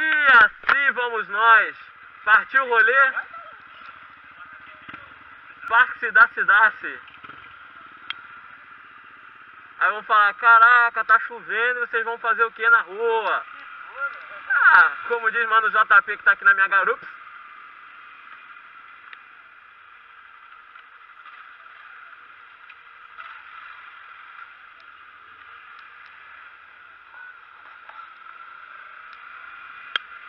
E assim vamos nós. Partiu o rolê. Parque Cidade. Aí vão falar, caraca, tá chovendo e vocês vão fazer o que na rua? Ah, como diz mano JP que tá aqui na minha garupa.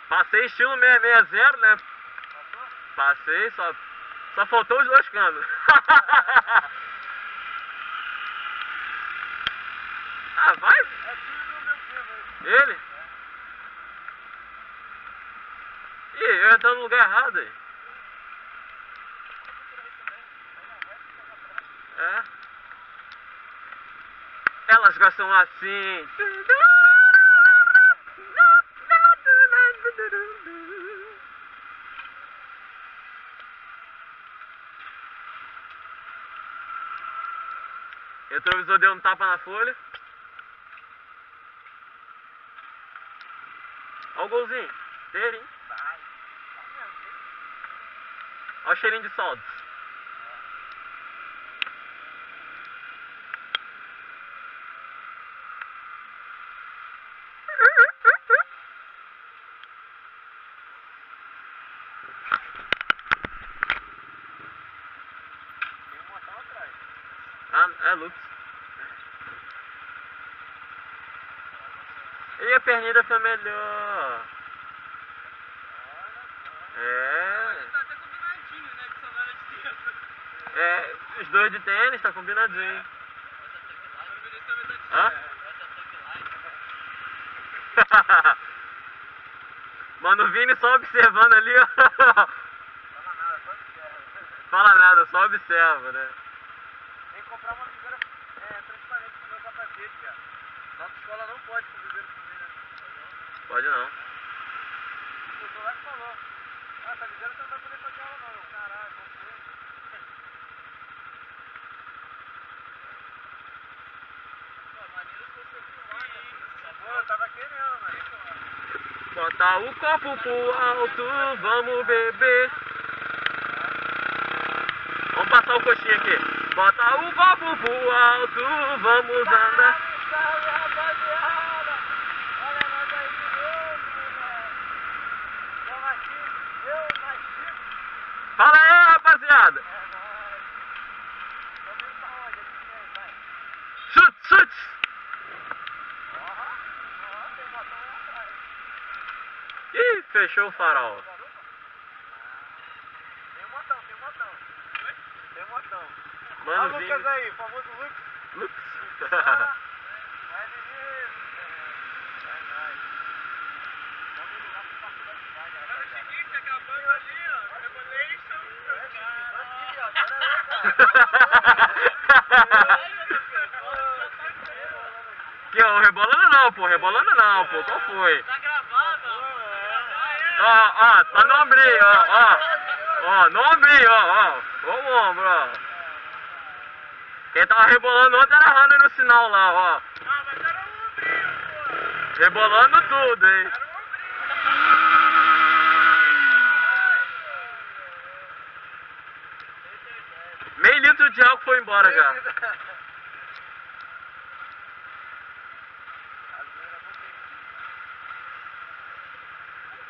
Passei estilo 660, né? Passei, só faltou os 2 canos. Ah, vai? Ele? Ih, eu entro no lugar errado aí. É. Elas gostam assim. O retrovisor deu um tapa na folha. Olha o golzinho. Cheirinho. Olha o cheirinho de soldos. Ah, é Lux. E a pernida foi melhor. É. Tá até combinadinho, né? Que sandália de dentro. É, os 2 de tênis, tá combinadinho. Hã? Mano, o Vini só observando ali, ó. Fala nada, só observa, né? Tem que comprar uma viseira transparente pro meu capacete, cara. Nossa escola não pode com viseira também, né? Pode não. O doutor lá que falou. Ah, essa viseira você não vai poder fazer aula não. Caralho, não foi. Pô, maneiro se você filmar, né? Pô, eu tava querendo, mano. Bota o copo pro alto, vamos beber. Vamos passar o coxinha aqui. Bota o copo pro alto, vamos andar. Salve, rapaziada! Olha nós aí de novo, moleque. Eu, Chico. Fala aí, rapaziada. É nóis. Vamos ir pra onde? Aqui vem, vai. Chute. Ó, tem botão lá atrás. Ih, fechou o farol. Tem um motão. Tem um motão. Mano, Olha o Lucas aí, o famoso Lucas. Lux. Vai, menino. É nóis. Vamos ir lá pro Parque da Cidade, rapaziada. Olha o Chiquinho acabando ali, ó. Revelation. Que ó, rebolando não, pô. Qual foi? Tá gravado, Ó, tá no ombrinho, ó, no ombrinho, ó o ombro, ó. Quem tava rebolando ontem era a Hannah no sinal lá, ó. Ah, mas era o ombrinho, pô. Rebolando tudo, hein. Era o ombrinho. Meio litro de álcool foi embora já.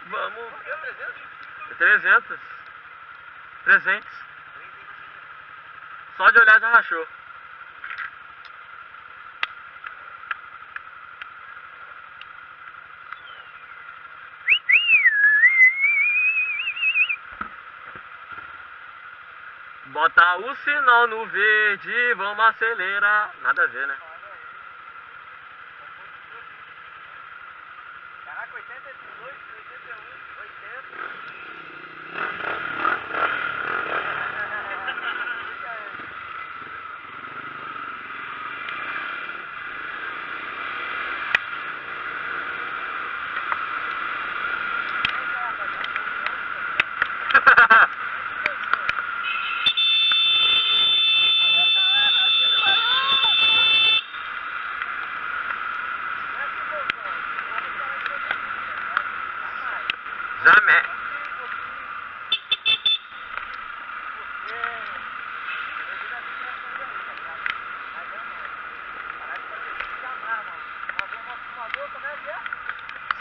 Vamos. 300. Só de olhar já rachou. Bota o sinal no verde, vamos acelerar. Nada a ver, né? Caraca, 82, 81, 80. Jamais.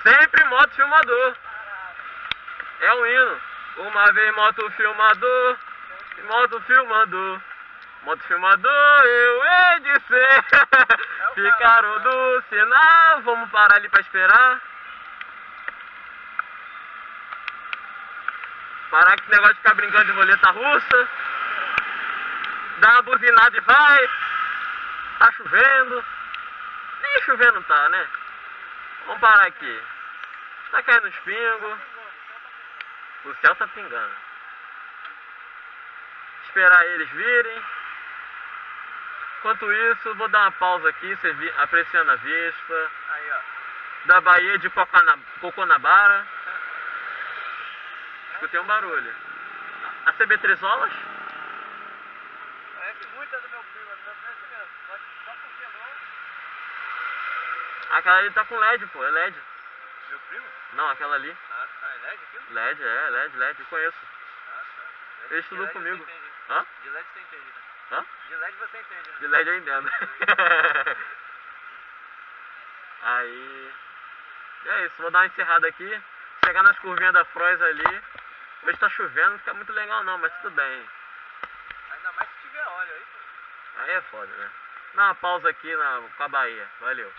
Sempre moto filmador. É um hino. Uma vez moto filmador. Moto filmador. Moto filmador, eu hei de ser. Ficaram do sinal. Vamos parar ali pra esperar. Parar com esse negócio de ficar brincando de roleta russa. Dá uma buzinada e vai. Tá chovendo. Nem chovendo tá, né? Vamos parar aqui. Tá caindo os pingos. O céu tá pingando. Esperar eles virem. Enquanto isso, vou dar uma pausa aqui, apreciando a vista. Aí, ó. Da Baía de Coconabara. Escutei um barulho. A CB3 Parece muito a do meu primo, parece mesmo. Só porque não. aquela ali tá com LED, pô, é LED. Meu primo? Não, aquela ali. Ah, tá. É LED aquilo? LED, LED, eu conheço. Ah, tá. Ele estudou De LED comigo. você entende. Hã? De LED você entende, né? Hã? De LED você entende, né? De LED eu entendo. Aí. E é isso, vou dar uma encerrada aqui. Chegar nas curvinhas da Frois ali. Hoje tá chovendo, não fica muito legal não, mas tudo bem. Ainda mais se tiver óleo aí, pô. Aí é foda, né? Dá uma pausa aqui com a Bahia. Valeu.